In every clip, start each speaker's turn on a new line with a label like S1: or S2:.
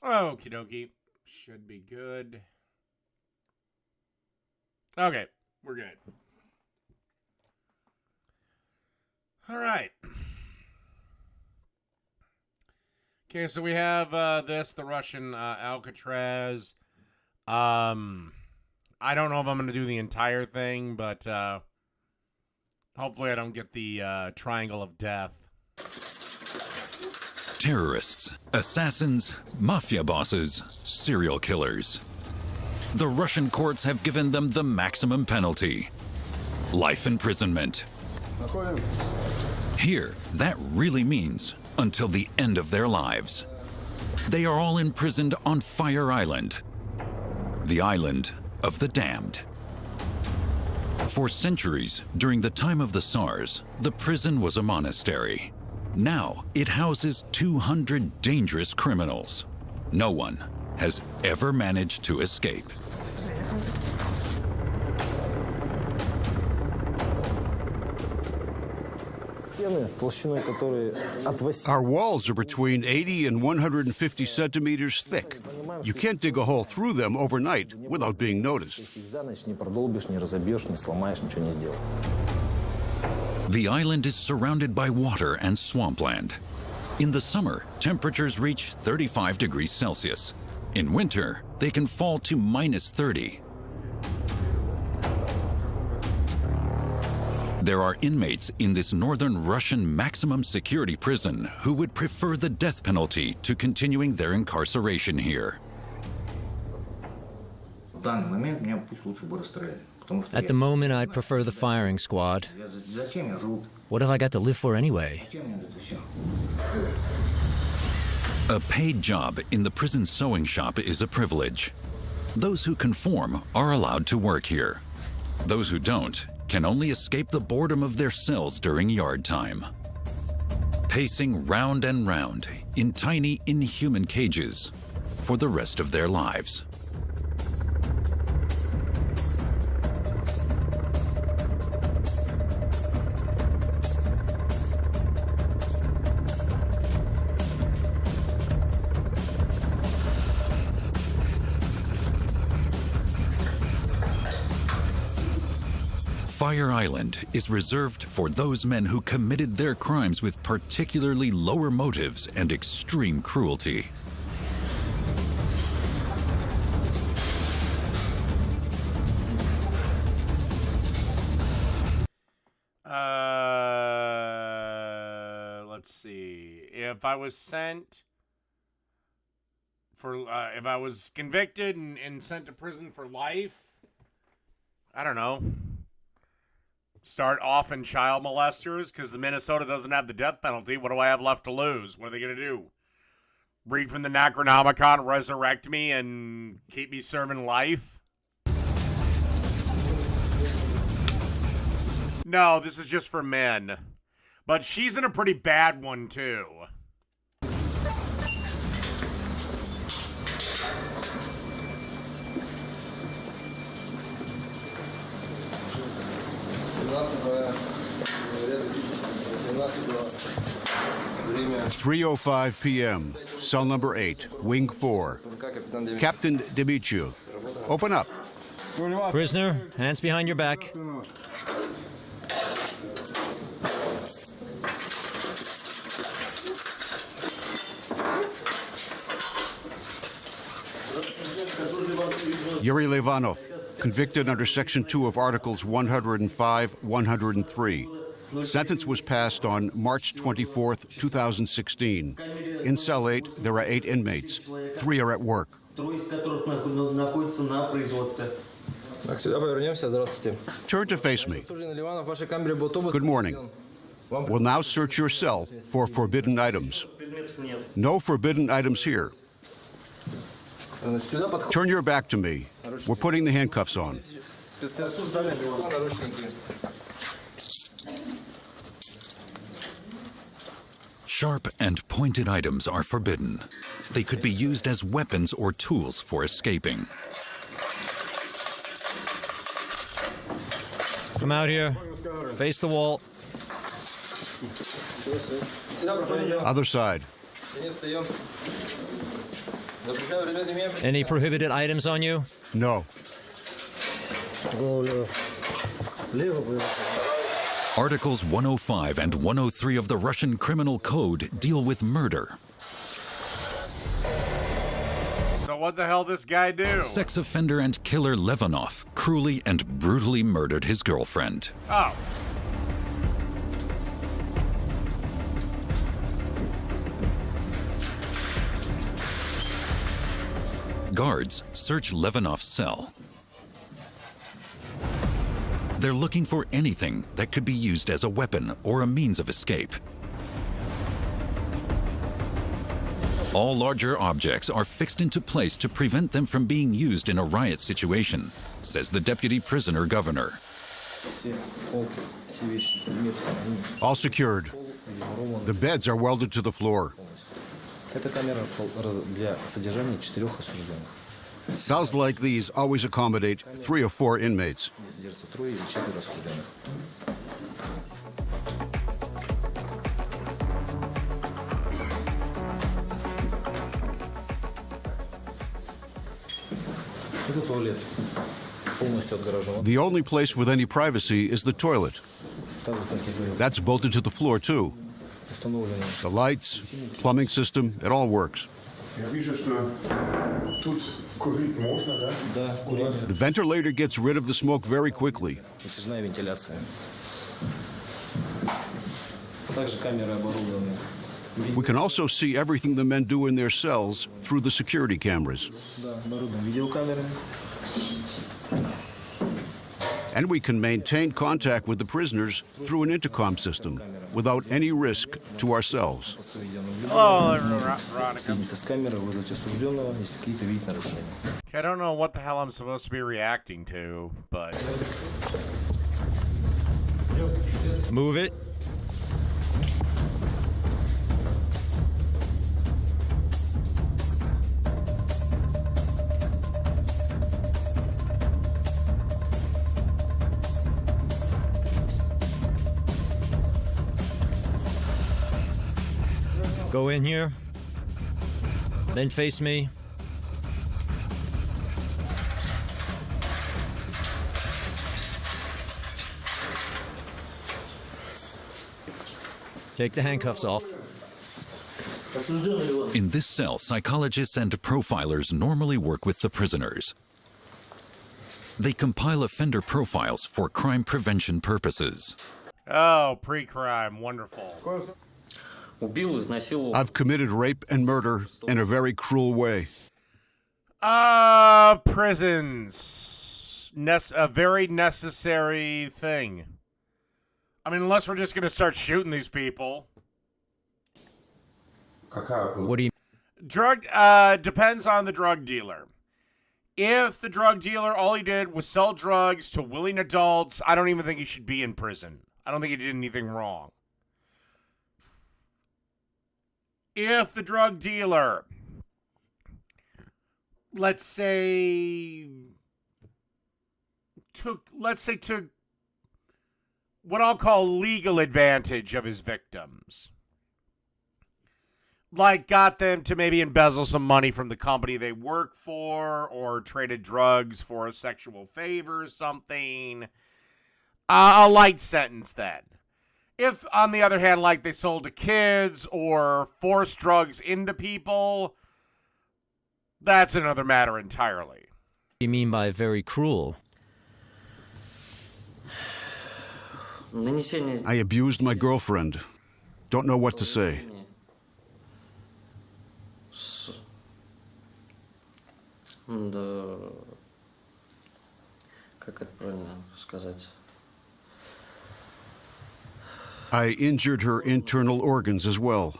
S1: Okie dokie. Should be good. Okay, we're good. All right. Okay, so we have the Russian ALCATRAZ. I don't know if I'm going to do the entire thing, but hopefully I don't get the triangle of death.
S2: Terrorists, assassins, mafia bosses, serial killers. The Russian courts have given them the maximum penalty: life imprisonment. Here, that really means until the end of their lives. They are all imprisoned on Fire Island, the island of the damned. For centuries, during the time of the Tsars, the prison was a monastery. Now, it houses 200 dangerous criminals. No one has ever managed to escape.
S3: Our walls are between 80 and 150 centimeters thick. You can't dig a hole through them overnight without being noticed.
S2: The island is surrounded by water and swampland. In the summer, temperatures reach 35 degrees Celsius. In winter, they can fall to -30. There are inmates in this northern Russian maximum security prison who would prefer the death penalty to continuing their incarceration here.
S4: At the moment, I'd prefer the firing squad. What have I got to live for anyway?
S2: A paid job in the prison sewing shop is a privilege. Those who conform are allowed to work here. Those who don't can only escape the boredom of their cells during yard time. Pacing round and round in tiny, inhuman cages for the rest of their lives. Fire Island is reserved for those men who committed their crimes with particularly lower motives and extreme cruelty.
S1: Let's see. If I was sent for, if I was convicted and sent to prison for life, I don't know. Start off in child molesters, because the Minnesota doesn't have the death penalty. What do I have left to lose? What are they going to do? Read from the Necronomicon, resurrect me, and keep me serving life? No, this is just for men. But she's in a pretty bad one, too.
S3: It's 3:05 p.m. Cell number 8, Wing 4. Captain Dimitriou, open up.
S4: Prisoner, hands behind your back.
S3: Yuri Levanov, convicted under Section 2 of Articles 105, 103. Sentence was passed on March 24, 2016. In Cell 8, there are 8 inmates. 3 are at work. Turn to face me. Good morning. We'll now search your cell for forbidden items. No forbidden items here. Turn your back to me. We're putting the handcuffs on.
S2: Sharp and pointed items are forbidden. They could be used as weapons or tools for escaping.
S4: Come out here. Face the wall.
S3: Other side.
S4: Any prohibited items on you?
S3: No.
S2: Articles 105 and 103 of the Russian Criminal Code deal with murder.
S1: So what the hell this guy do?
S2: Sex offender and killer Levanov cruelly and brutally murdered his girlfriend.
S1: Oh.
S2: Guards search Levanov's cell. They're looking for anything that could be used as a weapon or a means of escape. All larger objects are fixed into place to prevent them from being used in a riot situation, says the deputy prisoner governor.
S3: All secured. The beds are welded to the floor. Cells like these always accommodate 3 or 4 inmates. The only place with any privacy is the toilet. That's bolted to the floor, too. The lights, plumbing system, it all works. The ventilator gets rid of the smoke very quickly. We can also see everything the men do in their cells through the security cameras. And we can maintain contact with the prisoners through an intercom system without any risk to ourselves.
S1: Hello, Veronica. I don't know what the hell I'm supposed to be reacting to, but...
S4: Move it. Go in here. Then face me. Take the handcuffs off.
S2: In this cell, psychologists and profilers normally work with the prisoners. They compile offender profiles for crime prevention purposes.
S1: Oh, pre-crime. Wonderful.
S3: I've committed rape and murder in a very cruel way.
S1: Prisons. A very necessary thing. I mean, unless we're just going to start shooting these people.
S4: What do you...
S1: Drug, depends on the drug dealer. If the drug dealer, all he did was sell drugs to willing adults, I don't even think he should be in prison. I don't think he did anything wrong. If the drug dealer, let's say took what I'll call legal advantage of his victims, like got them to maybe embezzle some money from the company they work for, or traded drugs for a sexual favor or something, a light sentence then. If, on the other hand, like they sold to kids or forced drugs into people, that's another matter entirely.
S4: What do you mean by very cruel?
S3: I abused my girlfriend. Don't know what to say. I injured her internal organs as well.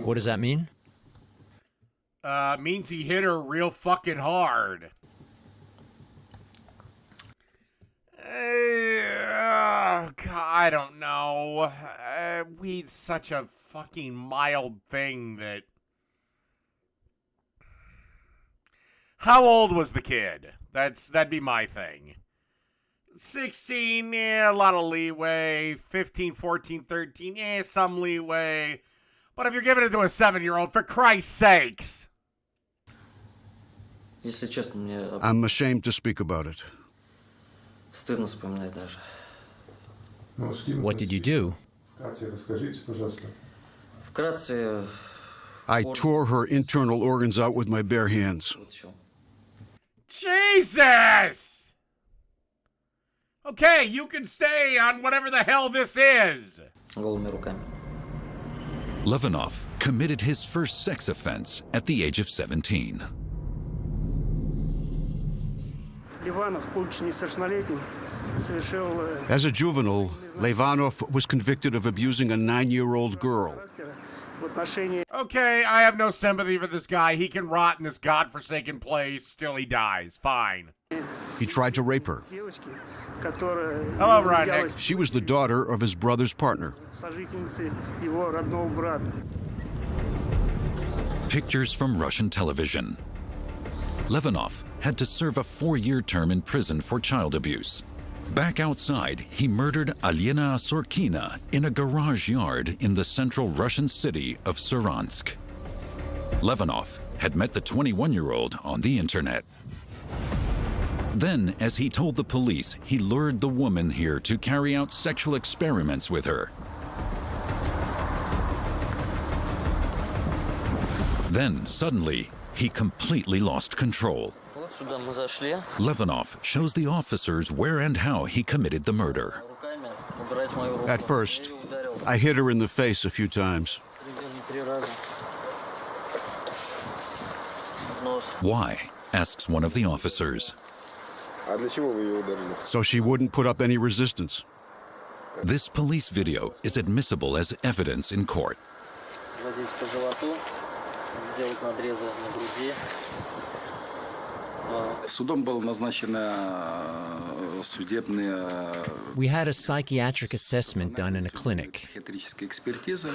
S4: What does that mean?
S1: Means he hit her real fucking hard. God, I don't know. Weed's such a fucking mild thing that... How old was the kid? That'd be my thing. 16, a lot of leeway. 15, 14, 13, some leeway. But if you're giving it to a 7-year-old, for Christ's sakes.
S5: Если честно, мне
S3: I'm ashamed to speak about it.
S5: стыдно вспоминать даже.
S4: What did you do?
S5: Вкратце,
S3: I tore her internal organs out with my bare hands.
S5: вытащил.
S1: Jesus! Okay, you can stay on whatever the hell this is.
S5: Голыми руками.
S2: Levinov committed his first sex offense at the age of 17.
S6: Ливанов, будучи несовершеннолетним, совершил
S3: As a juvenile, Levanov was convicted of abusing a 9-year-old girl.
S6: характера в отношении
S1: Okay, I have no sympathy for this guy. He can rot in this godforsaken place. Still, he dies. Fine.
S3: He tried to rape her.
S6: девочки, которая
S1: Hello, Rodney.
S6: являлась
S3: She was the daughter of his brother's partner.
S6: сожительницей его родного брата.
S2: Pictures from Russian television. Levinov had to serve a 4-year term in prison for child abuse. Back outside, he murdered Alena Sorkina in a garage yard in the central Russian city of Saransk. Levinov had met the 21-year-old on the internet. Then, as he told the police, he lured the woman here to carry out sexual experiments with her. Then, suddenly, he completely lost control.
S5: Вот сюда мы зашли.
S2: Levinov shows the officers where and how he committed the murder.
S5: Руками убирать мою руку.
S3: At first,
S5: Я её ударил
S3: I hit her in the face a few times.
S5: примерно 3 раза. В нос.
S2: Why? Asks one of the officers.
S7: А для чего вы ее ударили?
S3: So she wouldn't put up any resistance.
S2: This police video is admissible as evidence in court.
S5: Водить по животу, делать надрезы на груди.
S8: Судом было назначено судебная
S4: We had a psychiatric assessment done in a clinic,
S8: психиатрическая экспертиза.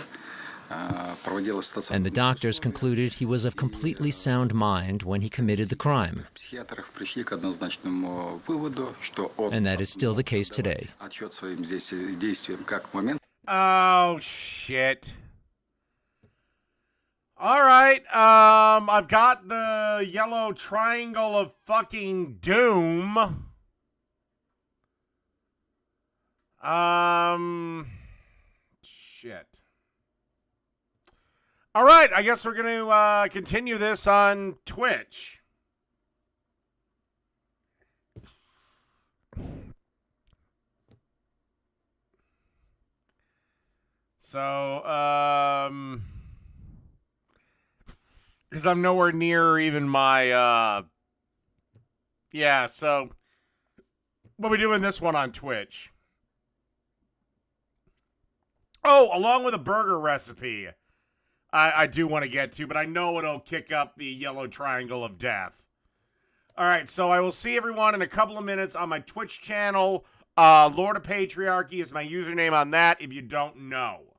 S8: Проводилась в
S4: and the doctors concluded he was of completely sound mind when he committed the crime,
S8: Психиатры пришли к однозначному выводу, что он
S4: and that is still the case today.
S8: отчет своим здесь действиям как в момент
S1: Oh, shit. All right, I've got the yellow triangle of fucking doom. Shit. All right, I guess we're going to continue this on Twitch. So, because I'm nowhere near even my, yeah, so we'll be doing this one on Twitch. Oh, along with a burger recipe I do want to get to, but I know it'll kick up the yellow triangle of death. All right, so I will see everyone in a couple of minutes on my Twitch channel. Lord of Patriarchy is my username on that if you don't know.